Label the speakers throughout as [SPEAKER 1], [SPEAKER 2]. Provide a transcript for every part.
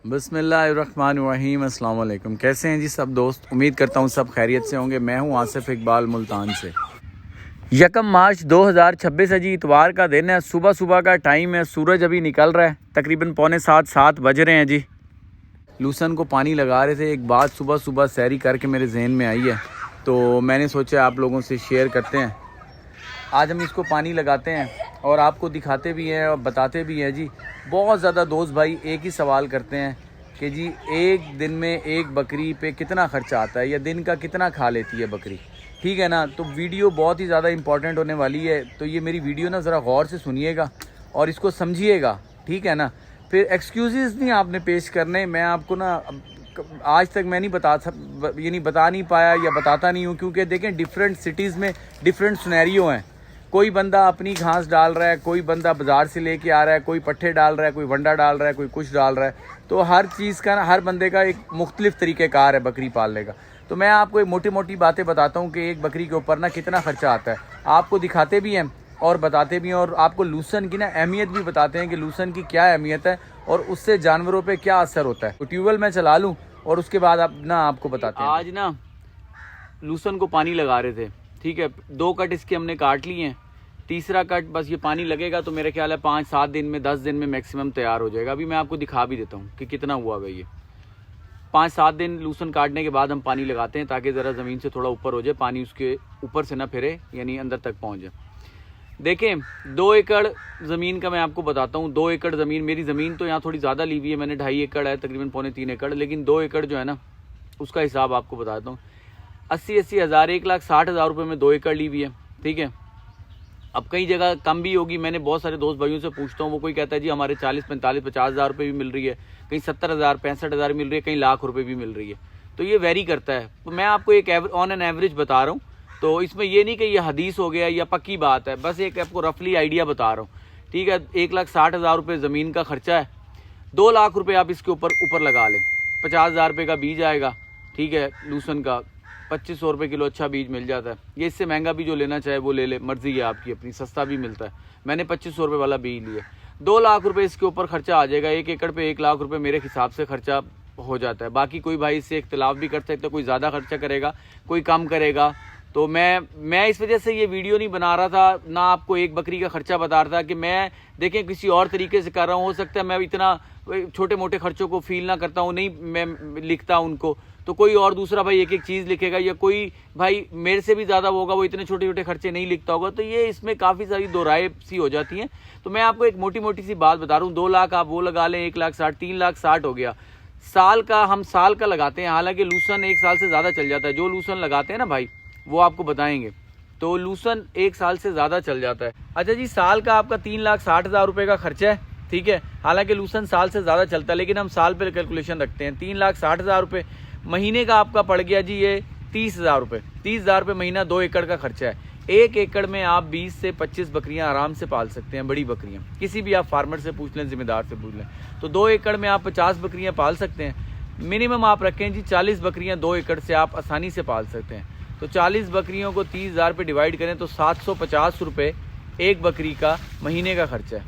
[SPEAKER 1] बिस्मिल्लाहिर्रहमानिर्रहीम। अस्सलाम वालेकुम। कैसे हैं जी सब दोस्त? उम्मीद करता हूँ सब खैरियत से होंगे। मैं हूँ आसिफ इकबाल मुल्तान से। 1 मार्च 2026 है जी, इतवार का दिन है। सुबह सुबह का टाइम है, सूरज अभी निकल रहा है। तकरीबन 6:45-7 बज रहे हैं जी। लूसन को पानी लगा रहे थे। एक बात सुबह सुबह सैरी करके मेरे जहन में आई है, तो मैंने सोचा आप लोगों से शेयर करते हैं। आज हम इसको पानी लगाते हैं और आपको दिखाते भी हैं और बताते भी हैं जी। बहुत ज़्यादा दोस्त भाई एक ही सवाल करते हैं कि जी एक दिन में एक बकरी पे कितना ख़र्चा आता है या दिन का कितना खा लेती है बकरी, ठीक है ना। तो वीडियो बहुत ही ज़्यादा इंपॉर्टेंट होने वाली है, तो ये मेरी वीडियो ना ज़रा गौर से सुनिएगा और इसको समझिएगा, ठीक है ना। फिर एक्सक्यूज़ नहीं आपने पेश करने। मैं आपको ना आज तक मैं नहीं बता नहीं पाया या बताता नहीं हूँ, क्योंकि देखें डिफरेंट सिटीज़ में डिफरेंट सिनेरियो हैं। कोई बंदा अपनी घास डाल रहा है, कोई बंदा बाज़ार से लेके आ रहा है, कोई पट्ठे डाल रहा है, कोई वंडा डाल रहा है, कोई कुछ डाल रहा है। तो हर चीज़ का ना हर बंदे का एक मुख्तलिफ तरीक़ेकार है बकरी पालने का। तो मैं आपको एक मोटी मोटी बातें बताता हूँ कि एक बकरी के ऊपर ना कितना ख़र्चा आता है। आपको दिखाते भी हैं और बताते भी हैं और आपको लूसन की ना अहमियत भी बताते हैं कि लूसन की क्या अहमियत है और उससे जानवरों पर क्या असर होता है। तो ट्यूबवेल मैं चला लूँ और उसके बाद आपको बताते हैं। आज ना लूसन को पानी लगा रहे थे, ठीक है। 2 कट इसके हमने काट लिए हैं। तीसरा कट बस ये पानी लगेगा तो मेरे ख्याल है 5-7 दिन में 10 दिन में मैक्सिमम तैयार हो जाएगा। अभी मैं आपको दिखा भी देता हूँ कि कितना हुआ है ये। 5-7 दिन लूसन काटने के बाद हम पानी लगाते हैं ताकि ज़रा ज़मीन से थोड़ा ऊपर हो जाए, पानी उसके ऊपर से ना फिरे, यानी अंदर तक पहुँच जाए। देखें 2 एकड़ ज़मीन का मैं आपको बताता हूँ। 2 एकड़ ज़मीन, मेरी ज़मीन तो यहाँ थोड़ी ज़्यादा ली हुई है, मैंने 2.5 एकड़ है, तकरीबन 3.25 एकड़। लेकिन 2 एकड़ जो है ना उसका हिसाब आपको बताता हूँ। 80-80 हज़ार 1,60,000 रुपये में 2 एकड़ ली हुई है, ठीक है। अब कई जगह कम भी होगी। मैंने बहुत सारे दोस्त भाइयों से पूछता हूँ, वो कोई कहता है जी हमारे 40-45-50 हज़ार रुपये भी मिल रही है, कहीं 70,000 65,000 मिल रही है, कहीं लाख रुपए भी मिल रही है। तो ये वेरी करता है। तो मैं आपको एक ऑन एन एवरेज बता रहा हूँ। तो इसमें ये नहीं कि ये हदीस हो गया या पक्की बात है, बस एक आपको रफली आइडिया बता रहा हूँ, ठीक है। 1,60,000 रुपये ज़मीन का खर्चा है। 2 लाख रुपये आप इसके ऊपर लगा लें। 50,000 रुपये का बीज आएगा, ठीक है। लूसन का 2500 रुपये किलो अच्छा बीज मिल जाता है। ये इससे महंगा भी जो लेना चाहे वो ले ले, मर्जी है आपकी अपनी, सस्ता भी मिलता है। मैंने 2500 रुपये वाला बीज लिया। 2 लाख रुपये इसके ऊपर खर्चा आ जाएगा। 1 एकड़ पे 1 लाख रुपये मेरे हिसाब से खर्चा हो जाता है। बाकी कोई भाई इससे इख्तिलाफ भी कर सकता है, कोई ज़्यादा खर्चा करेगा, कोई कम करेगा। तो मैं इस वजह से ये वीडियो नहीं बना रहा था, ना आपको एक बकरी का खर्चा बता रहा था कि मैं देखें किसी और तरीके से कर रहा हूँ। हो सकता है मैं इतना छोटे मोटे खर्चों को फील ना करता हूँ, नहीं मैं लिखता उनको, तो कोई और दूसरा भाई एक एक चीज़ लिखेगा, या कोई भाई मेरे से भी ज़्यादा होगा वो इतने छोटे छोटे खर्चे नहीं लिखता होगा। तो ये इसमें काफ़ी सारी दो राय सी हो जाती हैं। तो मैं आपको एक मोटी मोटी सी बात बता रहा हूँ। 2 लाख आप वो लगा लें, 1,60,000, 3,60,000 हो गया। हम साल का लगाते हैं, हालांकि लूसन 1 साल से ज़्यादा चल जाता है। जो लूसन लगाते हैं ना भाई वो आपको बताएंगे, तो लूसन 1 साल से ज़्यादा चल जाता है। अच्छा जी, साल का आपका 3,60,000 रुपये का खर्चा है, ठीक है। हालांकि लूसन साल से ज़्यादा चलता है, लेकिन हम साल पर कैलकुलेशन रखते हैं। 3,60,000 रुपये महीने का आपका पड़ गया जी ये 30,000 रुपये। 30,000 रुपये महीना 2 एकड़ का खर्चा है। 1 एकड़ में आप 20 से 25 बकरियां आराम से पाल सकते हैं, बड़ी बकरियां। किसी भी आप फार्मर से पूछ लें, जिम्मेदार से पूछ लें, तो 2 एकड़ में आप 50 बकरियां पाल सकते हैं। मिनिमम आप रखें जी 40 बकरियां 2 एकड़ से आप आसानी से पाल सकते हैं। तो 40 बकरियों को 30,000 पे डिवाइड करें तो 750 रुपये एक बकरी का महीने का खर्चा है।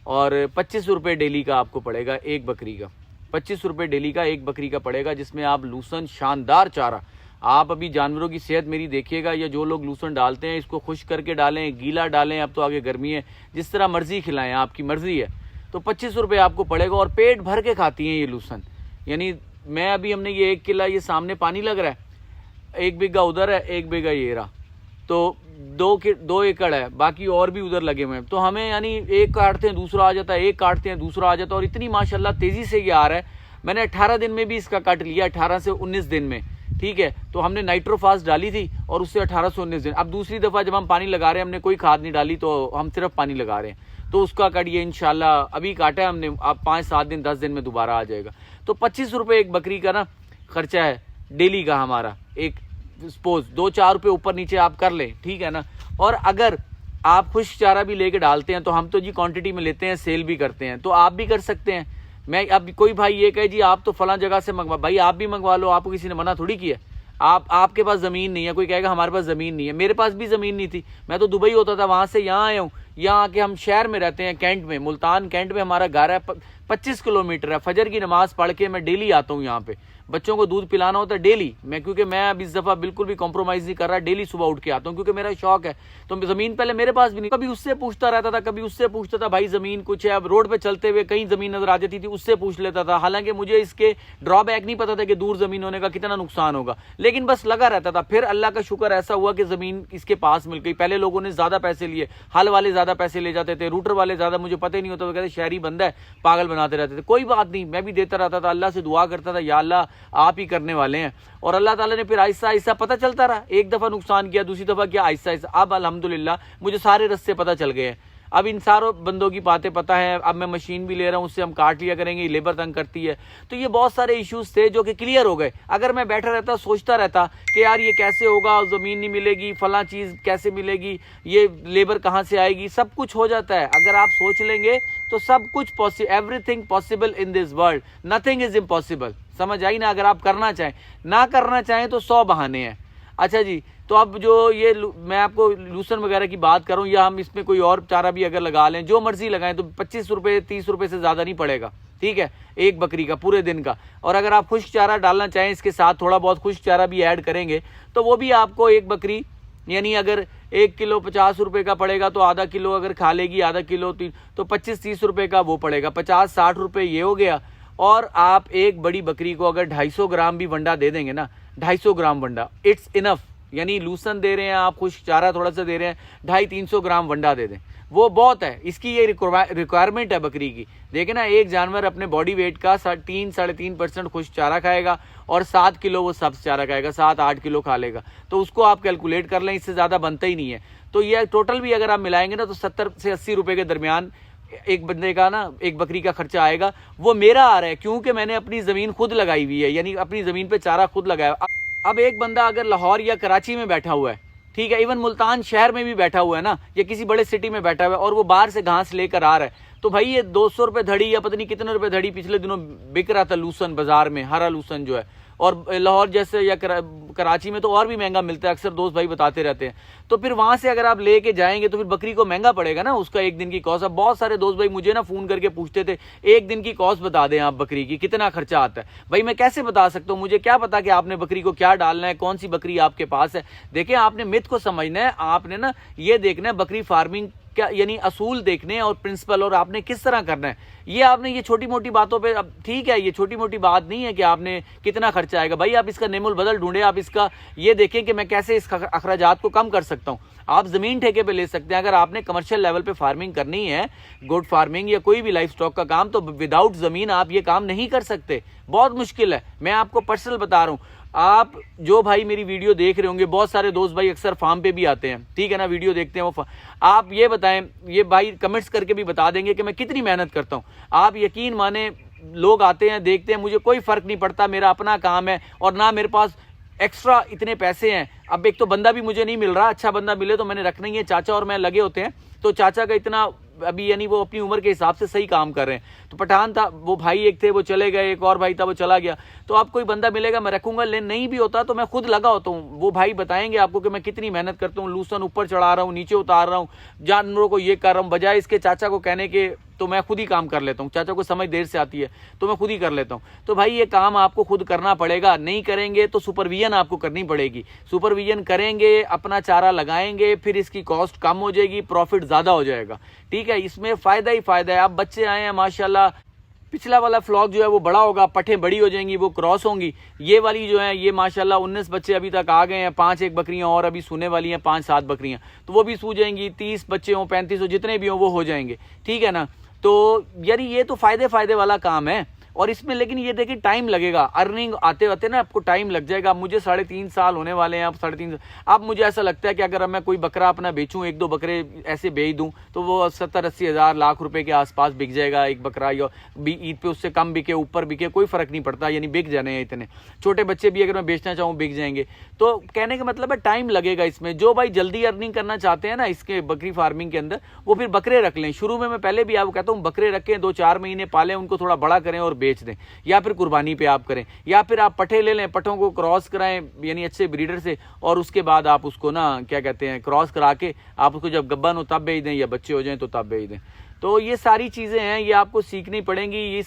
[SPEAKER 1] और 25 रुपये डेली का आपको पड़ेगा एक बकरी का। 25 रुपये डेली का एक बकरी का पड़ेगा, जिसमें आप लूसन शानदार चारा, आप अभी जानवरों की सेहत मेरी देखिएगा, या जो लोग लूसन डालते हैं इसको खुश करके डालें, गीला डालें, अब तो आगे गर्मी है, जिस तरह मर्जी खिलाएं, आपकी मर्जी है। तो 25 रुपये आपको पड़ेगा और पेट भर के खाती हैं ये लूसन। यानी हमने ये 1 किला, ये सामने पानी लग रहा है, 1 बीघा उधर है, 1 बीघा ये रहा, तो 2 एकड़ है, बाकी और भी उधर लगे हुए हैं। तो हमें यानी एक काटते हैं दूसरा आ जाता है, एक काटते हैं दूसरा आ जाता है, और इतनी माशाल्लाह तेज़ी से ये आ रहा है। मैंने 18 दिन में भी इसका कट लिया, 18 से 19 दिन में, ठीक है। तो हमने नाइट्रोफास डाली थी और उससे 18 से 19 दिन। अब दूसरी दफ़ा जब हम पानी लगा रहे हैं, हमने कोई खाद नहीं डाली, तो हम सिर्फ पानी लगा रहे हैं, तो उसका कट ये इंशाल्लाह अभी काटा है हमने। अब 5-7 दिन 10 दिन में दोबारा आ जाएगा। तो 25 रुपये एक बकरी का ना खर्चा है डेली का हमारा। एक सपोज 2-4 रुपये ऊपर नीचे आप कर लें, ठीक है ना। और अगर आप खुश चारा भी लेके डालते हैं तो हम तो जी क्वांटिटी में लेते हैं, सेल भी करते हैं, तो आप भी कर सकते हैं। मैं अब कोई भाई ये कहे जी आप तो फलां जगह से मंगवा, भाई आप भी मंगवा लो, आपको किसी ने मना थोड़ी किया। आपके पास ज़मीन नहीं है, कोई कहेगा हमारे पास ज़मीन नहीं है। मेरे पास भी ज़मीन नहीं थी, मैं तो दुबई होता था, वहाँ से यहाँ आया हूँ। यहाँ आके हम शहर में रहते हैं, कैंट में, मुल्तान कैंट में हमारा घर है। 25 किलोमीटर है। फजर की नमाज पढ़ के मैं डेली आता हूँ यहाँ पे, बच्चों को दूध पिलाना होता है डेली मैं, क्योंकि मैं अब इस दफ़ा बिल्कुल भी कॉम्प्रोमाइज़ नहीं कर रहा, डेली सुबह उठ के आता हूँ क्योंकि मेरा शौक है। तो ज़मीन पहले मेरे पास भी नहीं, कभी उससे पूछता रहता था, कभी उससे पूछता था भाई ज़मीन कुछ है। अब रोड पे चलते हुए कहीं ज़मीन नज़र आ जाती थी, उससे पूछ लेता था। हालांकि मुझे इसके ड्रॉबैक नहीं पता था कि दूर ज़मीन होने का कितना नुकसान होगा, लेकिन बस लगा रहता था। फिर अल्लाह का शुक्र ऐसा हुआ कि ज़मीन इसके पास मिल गई। पहले लोगों ने ज़्यादा पैसे लिए, हल वाले ज़्यादा पैसे ले जाते थे, रूटर वाले ज़्यादा, मुझे पता ही नहीं होता, वो कहते शहरी बंदा है, पागल बनाते रहते थे। कोई बात नहीं, मैं भी देता रहता था, अल्लाह से दुआ करता था या अल्लाह आप ही करने वाले हैं। और अल्लाह ताला ने फिर आहिस्ता आहिस्ता पता चलता रहा, एक दफ़ा नुकसान किया, दूसरी दफ़ा किया, आहिस्ता आहिस्ता अब अल्हम्दुलिल्लाह मुझे सारे रस्ते पता चल गए हैं। अब इन सारों बंदों की बातें पता है। अब मैं मशीन भी ले रहा हूँ, उससे हम काट लिया करेंगे, लेबर तंग करती है। तो ये बहुत सारे इश्यूज थे जो कि क्लियर हो गए। अगर मैं बैठा रहता सोचता रहता कि यार ये कैसे होगा, ज़मीन नहीं मिलेगी, फला चीज़ कैसे मिलेगी, ये लेबर कहाँ से आएगी, सब कुछ हो जाता है अगर आप सोच लेंगे तो सब कुछ possible, everything possible in this world, nothing is impossible. समझ आई ना? अगर आप करना चाहें, ना करना चाहें तो 100 बहाने हैं। अच्छा जी, तो अब जो ये मैं आपको लूसन वगैरह की बात करूं, या हम इसमें कोई और चारा भी अगर लगा लें, जो मर्जी लगाएं, तो 25 रुपये 30 रुपये से ज़्यादा नहीं पड़ेगा, ठीक है, एक बकरी का पूरे दिन का। और अगर आप खुश्क चारा डालना चाहें, इसके साथ थोड़ा बहुत खुश्क चारा भी ऐड करेंगे, तो वो भी आपको एक बकरी, यानी अगर 1 किलो 50 रुपये का पड़ेगा तो आधा किलो अगर खा लेगी, आधा किलो तो 25-30 रुपये का वो पड़ेगा, 50-60 रुपये ये हो गया। और आप एक बड़ी बकरी को अगर 250 ग्राम भी वंडा दे देंगे ना, 250 ग्राम वंडा, इट्स इनफ। यानी लूसन दे रहे हैं आप, खुश्क चारा थोड़ा सा दे रहे हैं, 250-300 ग्राम वंडा दे दें, वो बहुत है। इसकी ये रिक्वायरमेंट है बकरी की। देखें ना, एक जानवर अपने बॉडी वेट का 3-3.5% खुश्क चारा खाएगा और 7 किलो वो सब्ज चारा खाएगा, 7-8 किलो खा लेगा। तो उसको आप कैलकुलेट कर लें, इससे ज़्यादा बनता ही नहीं है। तो ये टोटल भी अगर आप मिलाएंगे ना, तो 70 से 80 रुपये के दरमियान एक बंदे का ना, एक बकरी का खर्चा आएगा। वो मेरा आ रहा है क्योंकि मैंने अपनी ज़मीन खुद लगाई हुई है, यानी अपनी ज़मीन पे चारा खुद लगाया। अब एक बंदा अगर लाहौर या कराची में बैठा हुआ है, ठीक है, इवन मुल्तान शहर में भी बैठा हुआ है ना, या किसी बड़े सिटी में बैठा हुआ है, और वो बाहर से घास लेकर आ रहा है, तो भाई ये 200 रुपये धड़ी या पता नहीं कितने रुपए धड़ी पिछले दिनों बिक रहा था लूसन बाजार में, हरा लूसन जो है। और लाहौर जैसे या कराची में तो और भी महंगा मिलता है, अक्सर दोस्त भाई बताते रहते हैं। तो फिर वहां से अगर आप लेके जाएंगे तो फिर बकरी को महंगा पड़ेगा ना, उसका एक दिन की कॉस्ट। अब बहुत सारे दोस्त भाई मुझे ना फोन करके पूछते थे, एक दिन की कॉस्ट बता दें आप बकरी की, कितना खर्चा आता है। भाई मैं कैसे बता सकता हूँ, मुझे क्या पता कि आपने बकरी को क्या डालना है, कौन सी बकरी आपके पास है। देखिए, आपने मिथ को समझना है, आपने ना ये देखना है बकरी फार्मिंग क्या, यानी असूल देखने और प्रिंसिपल, और आपने किस तरह करना है। ये आपने ये छोटी मोटी बातों पे, अब ठीक है, ये छोटी मोटी बात नहीं है कि आपने कितना खर्चा आएगा। भाई आप इसका नेमुल बदल ढूंढे, आप इसका ये देखें कि मैं कैसे इस अखराजात को कम कर सकता हूँ। आप जमीन ठेके पे ले सकते हैं। अगर आपने कमर्शियल लेवल पे फार्मिंग करनी है, गुड फार्मिंग या कोई भी लाइफ स्टॉक का काम, तो विदाउट जमीन आप ये काम नहीं कर सकते, बहुत मुश्किल है। मैं आपको पर्सनल बता रहा हूँ। आप जो भाई मेरी वीडियो देख रहे होंगे, बहुत सारे दोस्त भाई अक्सर फार्म पे भी आते हैं, ठीक है ना, वीडियो देखते हैं वो, आप ये बताएं, ये भाई कमेंट्स करके भी बता देंगे कि मैं कितनी मेहनत करता हूं। आप यकीन माने, लोग आते हैं, देखते हैं, मुझे कोई फर्क नहीं पड़ता, मेरा अपना काम है और ना मेरे पास एक्स्ट्रा इतने पैसे हैं। अब एक तो बंदा भी मुझे नहीं मिल रहा, अच्छा बंदा मिले तो मैंने रखना ही है। चाचा और मैं लगे होते हैं, तो चाचा का इतना अभी, यानी वो अपनी उम्र के हिसाब से सही काम कर रहे हैं। तो पठान था, वो भाई एक थे, वो चले गए, एक और भाई था, वो चला गया। तो आप कोई बंदा मिलेगा मैं रखूंगा, लेकिन नहीं भी होता तो मैं खुद लगा होता हूँ। वो भाई बताएंगे आपको कि मैं कितनी मेहनत करता हूँ, लूसन ऊपर चढ़ा रहा हूँ, नीचे उतार रहा हूँ, जानवरों को ये कर रहा हूँ, बजाय इसके चाचा को कहने के तो मैं खुद ही काम कर लेता हूँ। चाचा को समझ देर से आती है तो मैं खुद ही कर लेता हूँ। तो भाई ये काम आपको खुद करना पड़ेगा, नहीं करेंगे तो सुपरविजन आपको करनी पड़ेगी। सुपरविजन करेंगे, अपना चारा लगाएंगे, फिर इसकी कॉस्ट कम हो जाएगी, प्रॉफिट ज़्यादा हो जाएगा, ठीक है। इसमें फ़ायदा ही फ़ायदा है। अब बच्चे आए हैं माशाल्लाह, पिछला वाला फ्लॉक जो है वो बड़ा होगा, पट्ठें बड़ी हो जाएंगी, वो क्रॉस होंगी। ये वाली जो है, ये माशाल्लाह 19 बच्चे अभी तक आ गए हैं, 5-1 बकरियां और अभी सूने वाली हैं, 5-7 बकरियां, तो वो भी सू जाएंगी। 30 बच्चे हों, 35 हो, जितने भी हों वो हो जाएंगे, ठीक है ना। तो यानी ये तो फ़ायदे वाला काम है। और इसमें लेकिन ये देखिए टाइम लगेगा, अर्निंग आते आते ना आपको टाइम लग जाएगा। मुझे 3.5 साल होने वाले हैं, अब 3.5। अब मुझे ऐसा लगता है कि अगर मैं कोई बकरा अपना बेचूं, 1-2 बकरे ऐसे बेच दूं, तो वो 70-80 हज़ार लाख रुपए के आसपास बिक जाएगा एक बकरा। या ईद पे उससे कम बिके, ऊपर बिके, कोई फ़र्क नहीं पड़ता, यानी बिक जाने हैं इतने। छोटे बच्चे भी अगर मैं बेचना चाहूँ बिक जाएंगे। तो कहने का मतलब है टाइम लगेगा इसमें। जो भाई जल्दी अर्निंग करना चाहते हैं ना इसके बकरी फार्मिंग के अंदर, वो फिर बकरे रख लें। शुरू में मैं पहले भी आपको कहता हूँ, बकरे रखें, 2-4 महीने पालें, उनको थोड़ा बड़ा करें और बेच दें, या फिर कुर्बानी पे आप करें, या फिर आप पट्ठे ले लें, पट्ठों को क्रॉस कराएं, यानी अच्छे ब्रीडर से, और उसके बाद आप उसको ना क्या कहते हैं, क्रॉस करा के आप उसको जब गब्बन हो तब बेच दें, या बच्चे हो जाएं तो तब बेच दें। तो ये सारी चीज़ें हैं, ये आपको सीखनी पड़ेंगी।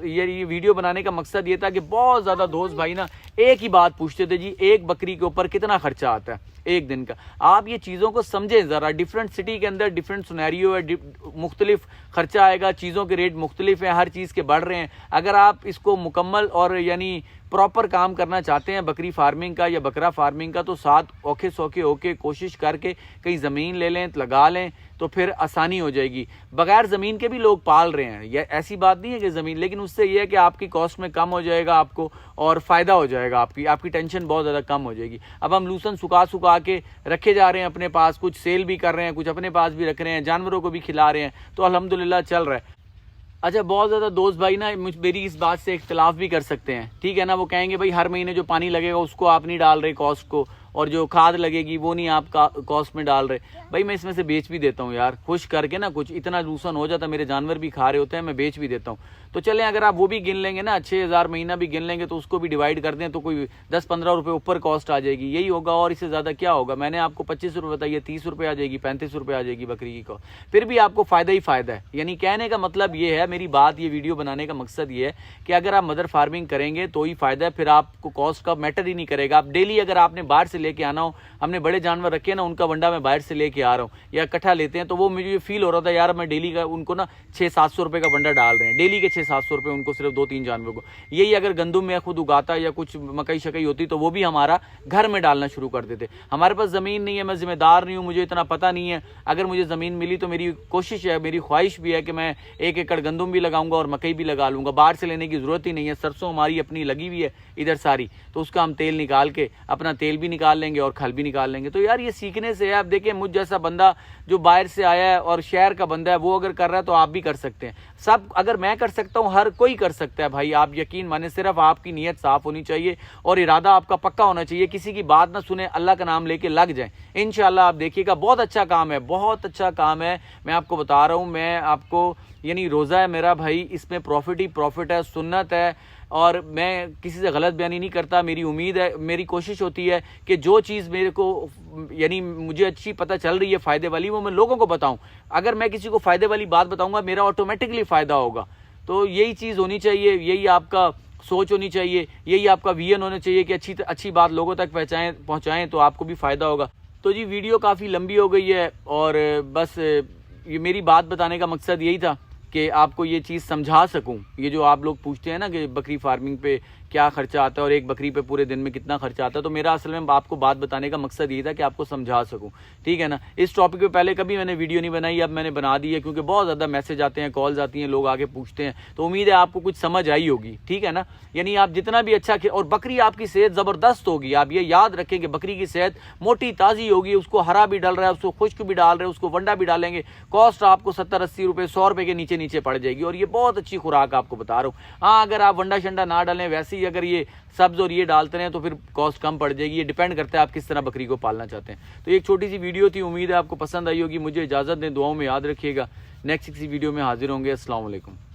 [SPEAKER 1] ये वीडियो बनाने का मकसद ये था कि बहुत ज़्यादा दोस्त भाई ना एक ही बात पूछते थे, जी एक बकरी के ऊपर कितना खर्चा आता है एक दिन का। आप ये चीज़ों को समझें ज़रा, डिफरेंट सिटी के अंदर डिफरेंट सिनेरियो है, मुख्तलिफ खर्चा आएगा, चीज़ों के रेट मुख्तलिफ हैं, हर चीज़ के बढ़ रहे हैं। अगर आप इसको मुकम्मल और यानी प्रॉपर काम करना चाहते हैं बकरी फार्मिंग का या बकरा फार्मिंग का, तो साथ औखे सौखे होके कोशिश करके कहीं ज़मीन ले लें, लगा लें, तो फिर आसानी हो जाएगी। बगैर ज़मीन के भी लोग पाल रहे हैं, यह ऐसी बात नहीं है कि ज़मीन, लेकिन उससे यह है कि आपकी कॉस्ट में कम हो जाएगा आपको और फ़ायदा हो जाएगा, आपकी टेंशन बहुत ज़्यादा कम हो जाएगी। अब हम लूसन सुखा के रखे जा रहे हैं अपने पास, कुछ सेल भी कर रहे हैं, कुछ अपने पास भी रख रहे हैं, जानवरों को भी खिला रहे हैं, तो अल्हम्दुलिल्लाह चल रहा है। अच्छा, बहुत ज़्यादा दोस्त भाई ना मेरी इस बात से इख्तलाफ भी कर सकते हैं, ठीक है ना। वो कहेंगे भाई हर महीने जो पानी लगेगा उसको आप नहीं डाल रहे कॉस्ट को, और जो खाद लगेगी वो नहीं आप कॉस्ट में डाल रहे। भाई मैं इसमें से बेच भी देता हूँ यार, खुश करके ना, कुछ इतना लूसन हो जाता, मेरे जानवर भी खा रहे होते हैं, मैं बेच भी देता हूँ। तो चलें, अगर आप वो भी गिन लेंगे ना, 6,000 महीना भी गिन लेंगे, तो उसको भी डिवाइड कर दें तो कोई 10-15 रुपये ऊपर कॉस्ट आ जाएगी, यही होगा। और इससे ज़्यादा क्या होगा। मैंने आपको 25 रुपये बताइए, 30 रुपये आ जाएगी, 35 रुपये आ जाएगी बकरी की कॉस्ट, फिर भी आपको फ़ायदा ही फ़ायदा है। यानी कहने का मतलब ये है, मेरी बात, ये वीडियो बनाने का मकसद ये है कि अगर आप मदर फार्मिंग करेंगे तो ही फ़ायदा है, फिर आपको कॉस्ट का मैटर ही नहीं करेगा। आप डेली अगर आपने बाहर से लेके आना हो, हमने बड़े जानवर रखे ना, उनका वंडा मैं बाहर से लेके आ रहा हूँ या इकट्ठा लेते हैं, तो वो मुझे फील हो रहा था यार मैं डेली का उनको ना 600-700 रुपये का वंडा डाल रहे हैं, डेली के 600-700 रुपये उनको, सिर्फ 2-3 जानवरों को। यही अगर गंदम में खुद उगाता या कुछ मकई शकई होती तो वो भी हमारा घर में डालना शुरू कर देते। हमारे पास ज़मीन नहीं है, मैं जिम्मेदार नहीं हूँ, मुझे इतना पता नहीं है। अगर मुझे ज़मीन मिली तो मेरी कोशिश है, मेरी ख्वाहिश भी है कि मैं 1 एकड़ गंदम भी लगाऊंगा और मकई भी लगा लूँगा। बाहर से लेने की ज़रूरत ही नहीं है, सरसों हमारी अपनी लगी हुई है इधर सारी, तो उसका हम तेल निकाल के अपना तेल भी निकाल लेंगे और खल भी निकाल लेंगे। तो यार ये सीखने से है। आप देखें, मुझ जैसा बंदा जो बाहर से आया है और शहर का बंदा है, वो अगर कर रहा है तो आप भी कर सकते हैं। सब अगर मैं कर सकता हूँ, हर कोई कर सकता है भाई, आप यकीन माने। सिर्फ आपकी नीयत साफ होनी चाहिए और इरादा आपका पक्का होना चाहिए। किसी की बात ना सुने, अल्लाह का नाम लेके लग जाए, इंशाल्लाह आप देखिएगा बहुत अच्छा काम है, बहुत अच्छा काम है। मैं आपको बता रहा हूँ, मैं आपको यानी रोज़ा है मेरा भाई, इसमें प्रॉफिट ही प्रॉफिट है, सुन्नत है, और मैं किसी से गलत बयानी नहीं करता। मेरी उम्मीद है, मेरी कोशिश होती है कि जो चीज़ मेरे को यानी मुझे अच्छी पता चल रही है फ़ायदे वाली, वो मैं लोगों को बताऊं। अगर मैं किसी को फ़ायदे वाली बात बताऊंगा, मेरा ऑटोमेटिकली फ़ायदा होगा। तो यही चीज़ होनी चाहिए, यही आपका सोच होनी चाहिए, यही आपका विजन होना चाहिए कि अच्छी बात लोगों तक पहुँचाएँ तो आपको भी फ़ायदा होगा। तो जी वीडियो काफ़ी लंबी हो गई है, और बस ये मेरी बात बताने का मकसद यही था कि आपको ये चीज़ समझा सकूं। ये जो आप लोग पूछते हैं ना कि बकरी फार्मिंग पे क्या खर्चा आता है और एक बकरी पे पूरे दिन में कितना खर्चा आता है, तो मेरा असल में आपको बात बताने का मकसद ये था कि आपको समझा सकूं, ठीक है ना। इस टॉपिक पे पहले कभी मैंने वीडियो नहीं बनाई, अब मैंने बना दी है, क्योंकि बहुत ज़्यादा मैसेज आते हैं, कॉल्स आती हैं, लोग आगे पूछते हैं, तो उम्मीद है आपको कुछ समझ आई होगी, ठीक है ना। यानी आप जितना भी अच्छा, और बकरी आपकी सेहत ज़बरदस्त होगी। आप ये याद रखें कि बकरी की सेहत मोटी ताज़ी होगी, उसको हरा भी डल रहा है, उसको खुश्क भी डाल रहे हैं, उसको वंडा भी डालेंगे, कॉस्ट आपको 70-80 रुपये, 100 रुपये के नीचे पड़ जाएगी, और ये बहुत अच्छी खुराक आपको बता रहा हूँ। हाँ, अगर आप वंडा शंडा ना डालें, वैसे ही अगर ये सब्ज और ये डालते हैं तो फिर कॉस्ट कम पड़ जाएगी। ये डिपेंड करता है आप किस तरह बकरी को पालना चाहते हैं। तो एक छोटी सी वीडियो थी, उम्मीद है आपको पसंद आई होगी। मुझे इजाज़त दें, दुआओं में याद रखिएगा। नेक्स्ट किसी वीडियो में हाजिर होंगे। अस्सलाम वालेकुम।